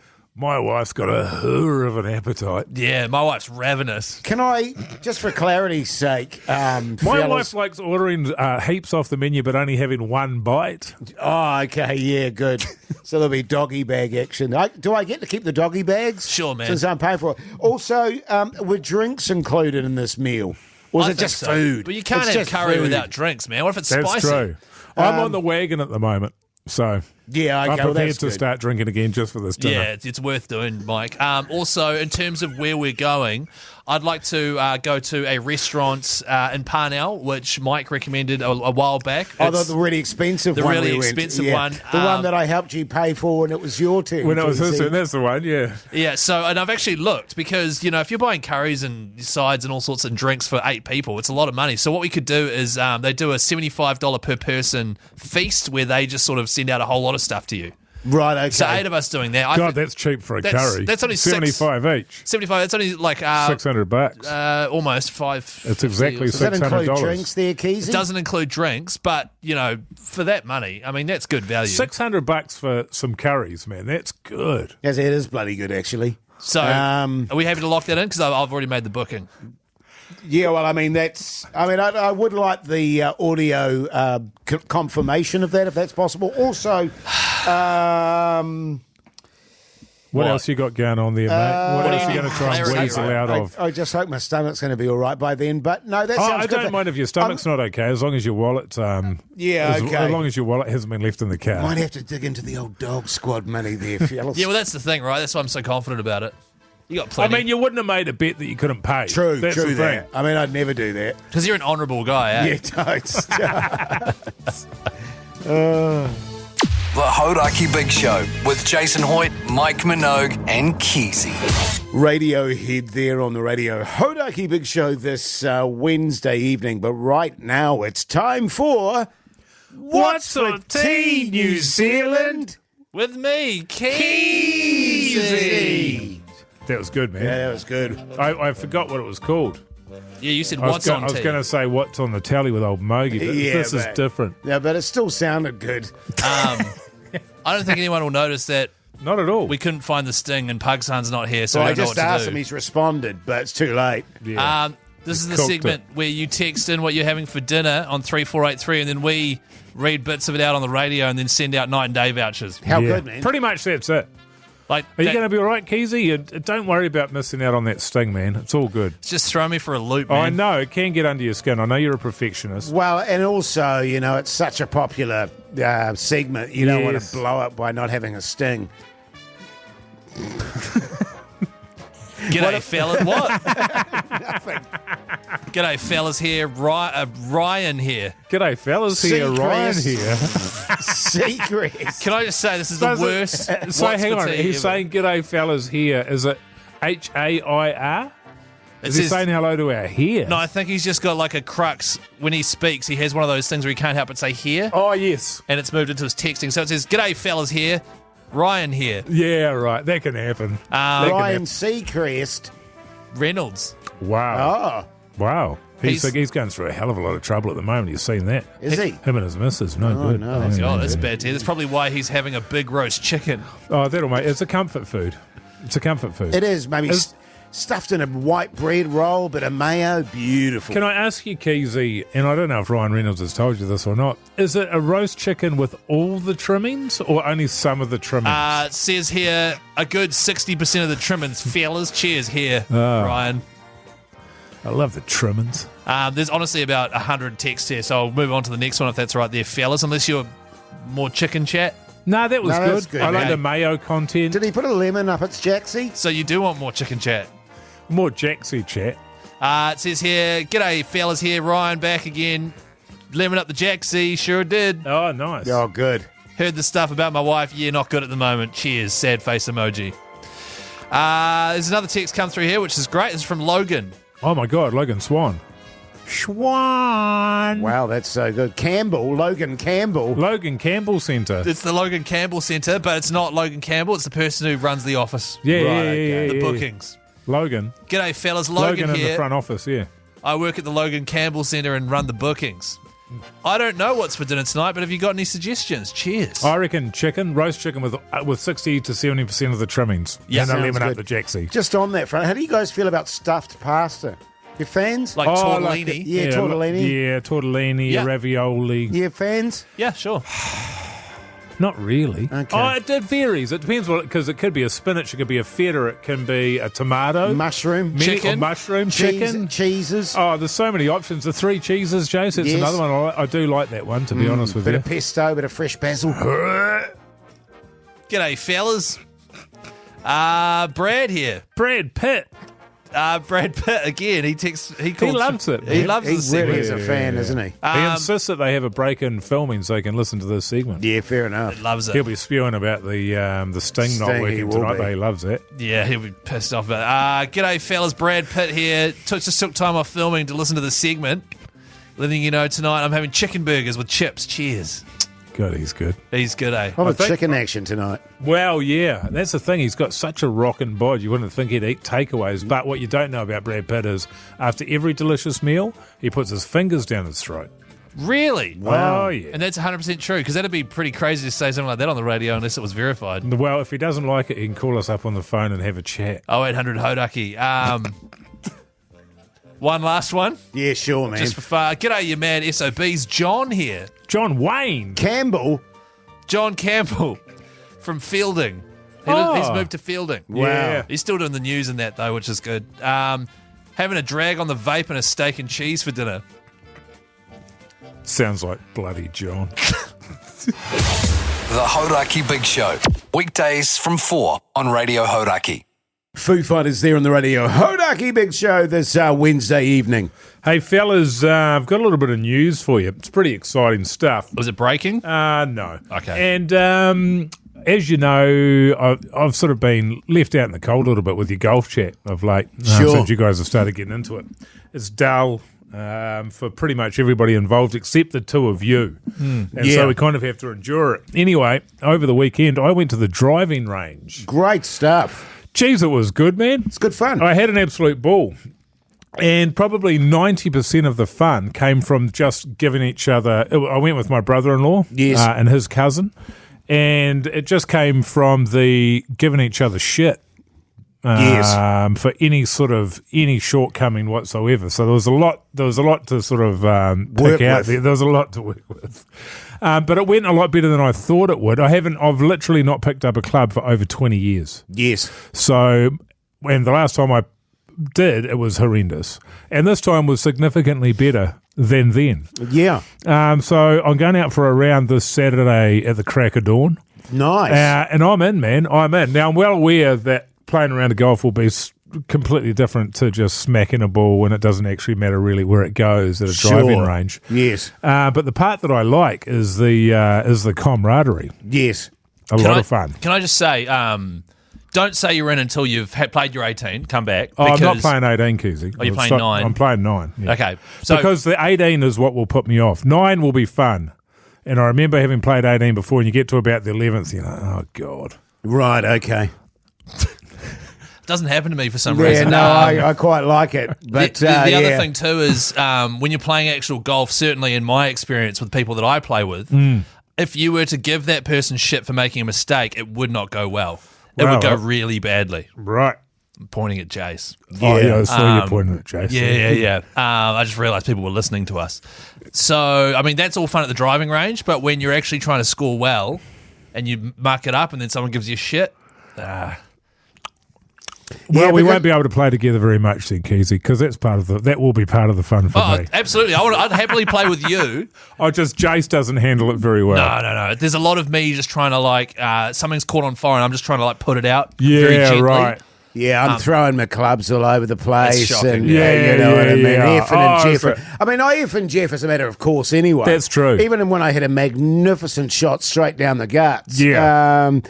My wife's got a hoor of an appetite. Yeah, my wife's ravenous. Can I, just for clarity's sake, my wife likes ordering heaps off the menu but only having one bite. Oh, okay, yeah, good. So there'll be doggy bag action. Do I get to keep the doggy bags? Sure, man. Since I'm paying for it. Also, were drinks included in this meal? Or was it just food? But you can't have curry without drinks, man. What if it's spicy? That's true. I'm on the wagon at the moment, so... Yeah, okay, I'm prepared that's to good. start drinking again just for this dinner. Yeah, it's worth doing, Mike. Also, in terms of where we're going, I'd like to go to a restaurant in Parnell, which Mike recommended a while back. Oh, the really expensive one. The really we expensive went. one. The one that I helped you pay for when it was your turn. When it was his Keyzie. turn, that's the one, yeah. Yeah, so, and I've actually looked because, if you're buying curries and sides and all sorts of drinks for 8 people, it's a lot of money. So what we could do is they do a $75 per person feast where they just sort of send out a whole lot of stuff to you. Right, okay. So 8 of us doing that. God, that's cheap for a curry. That's only 75 each. 75. That's only like $600. Almost 5. It's exactly Does that $600. include drinks there, Keyzie? It doesn't include drinks, but for that money, I mean that's good value. $600 for some curries, man. That's good. Yes, it is bloody good, actually. So, are we happy to lock that in? Because I've already made the booking. Yeah, well, I mean, I would like the audio confirmation of that, if that's possible. Also, what else you got going on there, mate? What else are you going to try and clarity, weasel out of? I just hope my stomach's going to be all right by then. But no, that sounds I good. don't mind if your stomach's not okay, as long as your wallet. Okay. As long as your wallet hasn't been left in the car. Might have to dig into the old dog squad money there, fellas. Yeah, well, that's the thing, right? That's why I'm so confident about it. You got plenty. I mean, you wouldn't have made a bet that you couldn't pay. True That's the that. thing. I mean, I'd never do that. Because you're an honourable guy, eh? Yeah, totes. The Hauraki Big Show with Jason Hoyte, Mike Minogue, and Keyzie. Radiohead there on the Radio Hauraki Big Show this Wednesday evening. But right now, it's time for... What's for tea, New Zealand? With me, Keyzie. That was good, man. Yeah, that was good. I forgot what it was called. Yeah, you said what's on I was tea. going to say what's on the telly with old Mogi, but this is different. Yeah, but it still sounded good. I don't think anyone will notice that. Not at all. We couldn't find the sting, and Pug's not here, so Well, we I don't know just what to asked do. him. He's responded, but it's too late. Yeah. This is the Cooked segment where you text in what you're having for dinner on 3483, and then we read bits of it out on the radio and then send out night and day vouchers. How good, man. Pretty much that's it. Like, Are you going to be all right, Keyzie? Don't worry about missing out on that sting, man. It's all good. just throw me for a loop, Oh, man. I know. It can get under your skin. I know you're a perfectionist. Well, and also, it's such a popular segment. You don't want to blow up by not having a sting. G'day, fellas. What? Nothing. G'day, fellas here. Ryan here. G'day, fellas. Here, Ryan here. Secret. Can I just say this is the worst? So What's hang for on. tea He's ever. saying g'day, fellas here. Is it Hair? Is he saying hello to our here? No, I think he's just got like a crux. When he speaks, he has one of those things where he can't help but say here. Oh, yes. And it's moved into his texting. So it says, g'day, fellas here. Ryan here. Yeah, right. That can happen. Ryan Seacrest. Reynolds. Wow. Oh, Wow. He's going through a hell of a lot of trouble at the moment. You've seen that. is he? Him and his missus. No good. no. Oh, that's bad tea. That's probably why he's having a big roast chicken. Oh, that'll make it's a comfort food. It's a comfort food. It is. Maybe stuffed in a white bread roll, bit of mayo. Beautiful. Can I ask you, Keyzie, and I don't know if Ryan Reynolds has told you this or not, is it a roast chicken with all the trimmings or only some of the trimmings? It says here a good 60% of the trimmings. Fellas, cheers here, Ryan. I love the trimmings. There's honestly about 100 texts here, so I'll move on to the next one if that's right there, fellas, unless you're more chicken chat. No, that was that's good. good, I like man. the mayo content. Did he put a lemon up its jacksie? So you do want more chicken chat. More Jaxie chat. It says here, g'day, fellas here, Ryan back again. Lemon up the Jaxie, sure did. Oh, nice. Oh, good. Heard the stuff about my wife, yeah, not good at the moment. Cheers, sad face emoji. There's another text come through here, which is great. It's from Logan. Oh, my God, Logan Swan. Schwan. Wow, that's so good. Logan Campbell. Logan Campbell Centre. It's the Logan Campbell Centre, but it's not Logan Campbell. It's the person who runs the office. Yeah, The bookings. Logan. G'day, fellas. Logan in here. the front office, yeah. I work at the Logan Campbell Centre and run the bookings. I don't know what's for dinner tonight, but have you got any suggestions? Cheers. I reckon roast chicken with 60 to 70% of the trimmings. Yeah, and a lemon good. up the jacksie. Just on that front, how do you guys feel about stuffed pasta? You fans? Like tortellini? Tortellini. Yeah, tortellini, Yeah. ravioli. Yeah, fans? Yeah, sure. Not really. Okay. Oh, it varies. It depends because it could be a spinach, it could be a feta, it can be a tomato. Mushroom. Chicken. Mushroom, chicken. Cheeses. Oh, there's so many options. The 3 cheeses, Jace. That's Yes. another one. I do like that one, to be honest with Bit you. of pesto, bit of fresh basil. G'day, fellas. Brad here. Brad Pitt. Brad Pitt again. He loves it. He man. loves He the segment. really is a fan, isn't he? He insists that they have a break in filming so he can listen to this segment. Yeah, fair enough. Loves it. He'll be spewing about the sting not Sting, he working will tonight, be. but he loves it. Yeah, he'll be pissed off about it. G'day, fellas. Brad Pitt here. Just took time off filming to listen to the segment. Letting you know tonight I'm having chicken burgers with chips. Cheers. God, he's good. He's good, eh? What a chicken action tonight. Well, yeah, that's the thing. He's got such a rockin' bod. You wouldn't think he'd eat takeaways. But what you don't know about Brad Pitt is after every delicious meal, he puts his fingers down his throat. Really? Wow. Oh, yeah. And that's 100% true, because that'd be pretty crazy to say something like that on the radio unless it was verified. Well, if he doesn't like it, he can call us up on the phone and have a chat. 0800 Hauraki. One last one. Yeah, sure, man. Just for fun. G'day, you mad SOBs. John here. John Wayne. Campbell. John Campbell from Fielding. He's moved to Fielding. Wow. He's still doing the news and that, though, which is good. Having a drag on the vape and a steak and cheese for dinner. Sounds like bloody John. The Hauraki Big Show. Weekdays from 4 on Radio Hauraki. Foo Fighters there on the Radio Hauraki Big Show this Wednesday evening. Hey, fellas, I've got a little bit of news for you. It's pretty exciting stuff. Was it breaking? No. Okay. And as you know, I've sort of been left out in the cold a little bit with your golf chat of late. Sure. Since you guys have started getting into it. It's dull for pretty much everybody involved except the two of you. And so we kind of have to endure it. Anyway, over the weekend, I went to the driving range. Great stuff. Jeez, it was good, man. It's good fun. I had an absolute ball. And probably 90% of the fun came from just giving each other... I went with my brother-in-law and his cousin, and it just came from the giving each other shit for any shortcoming whatsoever. So there was a lot to sort of pick out there. There was a lot to work with. But it went a lot better than I thought it would. I've literally not picked up a club for over 20 years. Yes. So, and the last time I did, it was horrendous. And this time was significantly better than then. Yeah. So I'm going out for a round this Saturday at the crack of dawn. Nice. And I'm in, man. I'm in. Now, I'm well aware that playing around a golf will be completely different to just smacking a ball when it doesn't actually matter really where it goes at a driving range. Yes. But the part that I like is the camaraderie. Yes. A lot of fun. Can I just say, don't say you're in until you've played your 18. Come back. Oh, I'm not playing 18, Keyzie. Oh, you're playing 9? I'm playing 9. Yeah. Okay. So, because the 18 is what will put me off. 9 will be fun. And I remember having played 18 before, and you get to about the 11th, you're like, oh, God. Right, okay. Doesn't happen to me for some reason. No, I quite like it. But the other thing too is when you're playing actual golf, certainly in my experience with people that I play with, if you were to give that person shit for making a mistake, it would not go well. It would go really badly. Right. I'm pointing at Jace. Yeah. Oh, yeah, I saw you pointing at Jace. Yeah. I just realised people were listening to us. So, I mean, that's all fun at the driving range, but when you're actually trying to score well and you muck it up and then someone gives you shit, Well, we won't be able to play together very much then, Keyzie, because that will be part of the fun for me. Absolutely. I'd happily play with you. Jace doesn't handle it very well. No. There's a lot of me just trying to something's caught on fire and I'm just trying to put it out very gently. Right. Yeah, I'm throwing my clubs all over the place. Shocking. And, you know what I mean? F and Jeff. So, I mean, I F and Jeff as a matter of course anyway. That's true. Even when I hit a magnificent shot straight down the guts. Yeah.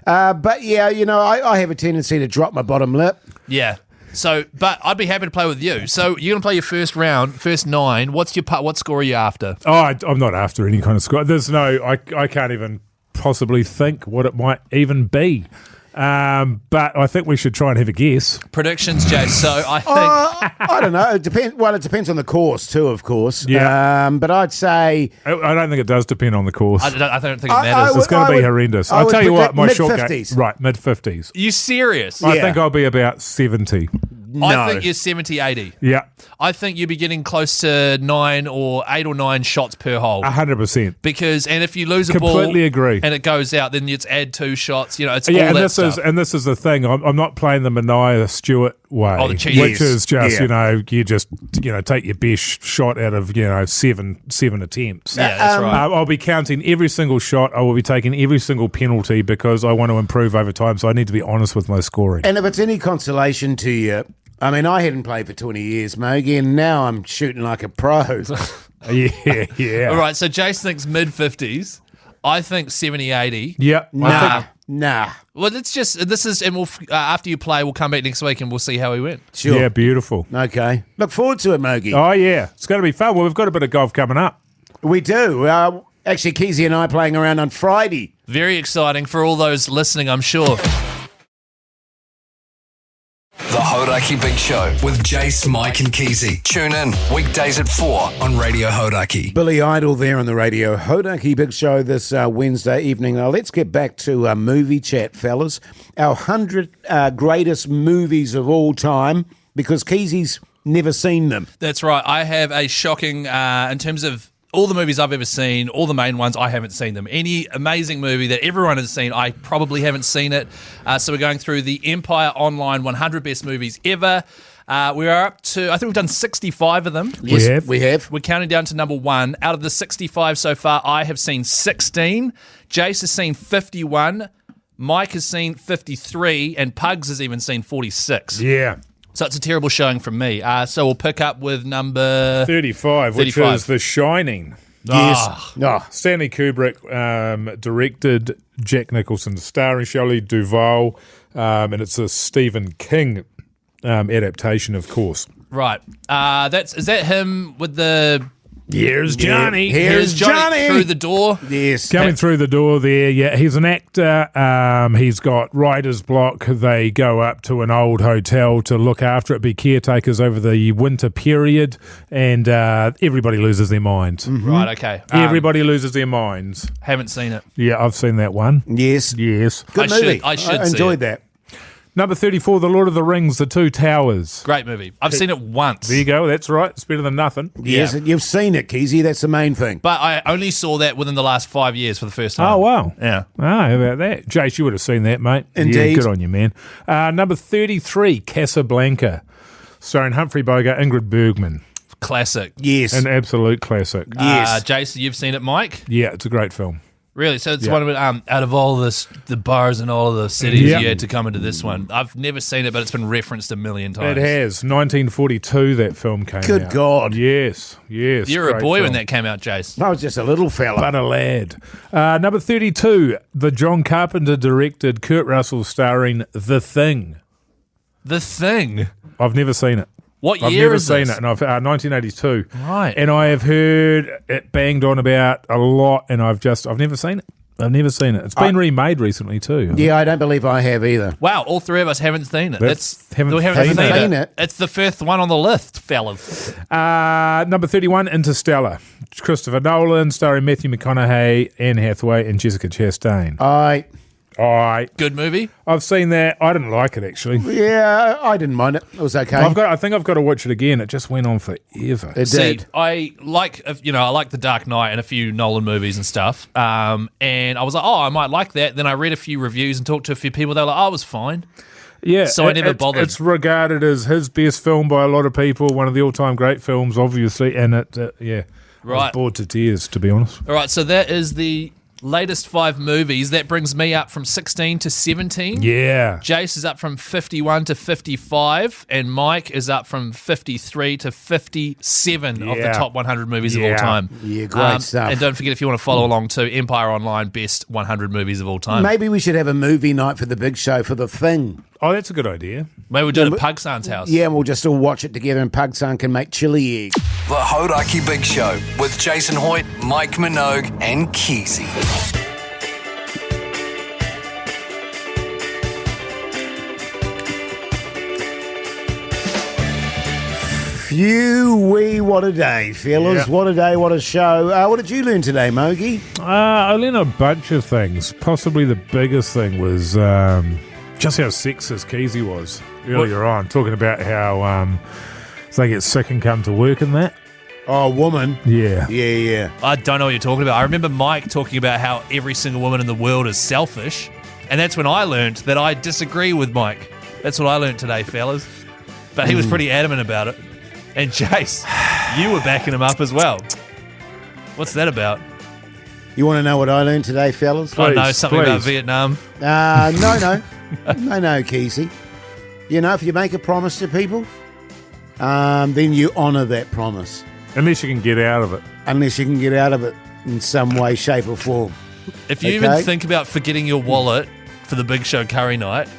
But yeah, I have a tendency to drop my bottom lip. Yeah. But I'd be happy to play with you. So you're going to play your first round, first 9. What score are you after? Oh, I'm not after any kind of score. There's no, I can't even possibly think what it might even be. But I think we should try and have a guess. Predictions, Jay. So I think I don't know. It depends. Well, it depends on the course too, of course. Yeah. But I'd say I don't think it does depend on the course. I don't think it matters. It's going to be horrendous. I'll tell you what, my short game. mid-50s. Right, mid-50s. You serious? I think I'll be about 70. I think you're 70, 80. Yeah. I think you'll be getting close to 9 or 8 or 9 shots per hole. 100%. Because, and if you lose a ball, completely agree, and it goes out, then it's add 2 shots. You know, it's yeah, all and that this stuff. this is the thing. I'm not playing the Mania Stewart way, Oh, the cheese. which is just you just take your best shot out of 7 attempts. Yeah, that's right. I'll be counting every single shot. I will be taking every single penalty because I want to improve over time. So I need to be honest with my scoring. And if it's any consolation to you, I mean, I hadn't played for 20 years, Mogi, and now I'm shooting like a pro. yeah. All right, so Jace thinks mid-50s. I think 70, 80. Yeah. Nah. Well, and we'll after you play, we'll come back next week and we'll see how we went. Sure. Yeah, beautiful. Okay. Look forward to it, Mogi. Oh, yeah. It's going to be fun. Well, we've got a bit of golf coming up. We do. Actually, Keyzie and I are playing around on Friday. Very exciting for all those listening, I'm sure. The Hauraki Big Show with Jace, Mike and Keyzie. Tune in weekdays at 4 on Radio Hauraki. Billy Idol there on the Radio Hauraki Big Show this Wednesday evening. Now, let's get back to movie chat, fellas. Our 100 greatest movies of all time, because Keyzie's never seen them. That's right. I have a shocking, in terms of all the movies I've ever seen, all the main ones, I haven't seen them. Any amazing movie that everyone has seen, I probably haven't seen it. So we're going through the Empire Online 100 Best Movies Ever. We are up to, I think we've done 65 of them. Yes, we have. We're counting down to number 1. Out of the 65 so far, I have seen 16. Jace has seen 51. Mike has seen 53. And Pugs has even seen 46. Yeah. So it's a terrible showing from me. So we'll pick up with number 35, which is The Shining. Yes. Stanley Kubrick directed, Jack Nicholson starring, Shelley Duvall, and it's a Stephen King adaptation, of course. Right. Is that him with the... Here's Johnny. Here's Johnny through the door. Yes. Coming through the door there, yeah. He's an actor. He's got writer's block. They go up to an old hotel to look after it, be caretakers over the winter period, and everybody loses their minds. Mm-hmm. Right, okay. Everybody loses their minds. Haven't seen it. Yeah, I've seen that one. Yes. Good movie. I should enjoyed that. Number 34, The Lord of the Rings, The Two Towers. Great movie. I've seen it once. There you go. That's right. It's better than nothing. Yes, you've seen it, Keyzie. That's the main thing. But I only saw that within the last 5 years for the first time. Oh, wow. Yeah. How about that? Jace, you would have seen that, mate. Indeed. Yeah, good on you, man. Number 33, Casablanca, starring Humphrey Bogart, Ingrid Bergman. Classic. Yes. An absolute classic. Yes. Jason, you've seen it, Mike? Yeah, it's a great film. Really? So it's one of it, out of all the bars in all of the cities, you had to come into this one. I've never seen it, but it's been referenced a million times. It has. 1942, that film came out. Good God. Yes. You were a great boy when film. that came out, Jace. I was just a little fella. But a lad. Number 32, the John Carpenter directed, Kurt Russell starring The Thing. The Thing? I've never seen it. What I've year never is seen this? it, and I've 1982. Right. And I have heard it banged on about a lot, and I've never seen it. It's been remade recently too. Yeah, I don't believe I have either. Wow, all three of us haven't seen it. We haven't seen it. It's the first one on the list, fellas. Number 31, Interstellar. Christopher Nolan, starring Matthew McConaughey, Anne Hathaway, and Jessica Chastain. Good movie. I've seen that. I didn't like it actually. Yeah, I didn't mind it. It was okay. I think I've got to watch it again. It just went on forever. It did. I like The Dark Knight and a few Nolan movies and stuff. And I was like, I might like that. Then I read a few reviews and talked to a few people. They were like, it was fine. Yeah, so I never bothered. It's regarded as his best film by a lot of people, one of the all-time great films, obviously, and I was bored to tears, to be honest. All right, so that is the latest 5 movies. That brings me up from 16 to 17. Yeah. Jace is up from 51 to 55, and Mike is up from 53 to 57 of the top 100 movies of all time. Yeah, great stuff. And don't forget, if you want to follow along too, Empire Online, best 100 movies of all time. Maybe we should have a movie night for the big show for The Thing. Oh, that's a good idea. Maybe we'll do it at Pugs' aunt's house. Yeah, and we'll just all watch it together, and Pugs Aunt can make chili eggs. The Hauraki Big Show with Jason Hoyte, Mike Minogue, and Keyzie. Phew-wee, what a day, fellas. Yeah. What a day, what a show. What did you learn today, Mogi? I learned a bunch of things. Possibly the biggest thing was just how sexist Keyzie was earlier on, talking about how they get sick and come to work and that. Oh, woman. Yeah. Yeah. I don't know what you're talking about. I remember Mike talking about how every single woman in the world is selfish, and that's when I learned that I disagree with Mike. That's what I learned today, fellas. But he was pretty adamant about it. And Jace, you were backing him up as well. What's that about? You want to know what I learned today, fellas? I know something about Vietnam. No, Keyzie. You know, if you make a promise to people, then you honour that promise. Unless you can get out of it. Unless you can get out of it in some way, shape or form. If you even think about forgetting your wallet for the Big Show curry night,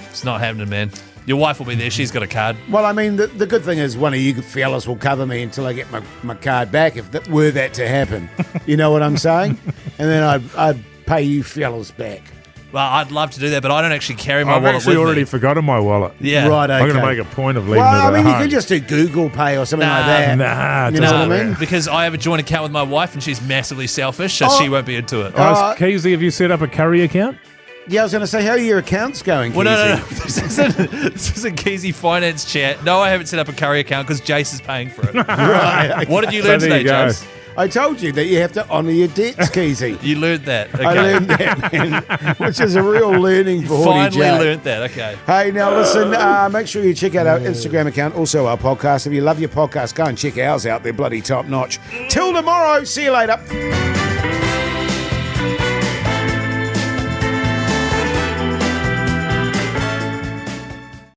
it's not happening, man. Your wife will be there. She's got a card. Well, I mean, the good thing is one of you fellas will cover me until I get my card back, if that were that to happen. You know what I'm saying? And then I'd pay you fellas back. Well, I'd love to do that, but I don't actually carry my I've wallet actually with already me. forgotten my wallet. Yeah. Right, okay. I'm going to make a point of leaving it Well, at I mean, you home. can just do Google Pay or something like that. Nah, you know what I mean? Because I have a joint account with my wife, and she's massively selfish, so she won't be into it. Keyzie, have you set up a curry account? Yeah, I was going to say, how are your accounts going, Well, no. Keyzie? This is a Keyzie finance chat. No, I haven't set up a curry account because Jace is paying for it. Right, okay. What did you learn today, Jace? I told you that you have to honour your debts, Keyzie. You learned that. Okay. I learned that, man, which is a real learning for Horty Finally J. learned that. Okay. Hey, now listen, make sure you check out our Instagram account, also our podcast. If you love your podcast, go and check ours out. They're bloody top notch. Till tomorrow. See you later.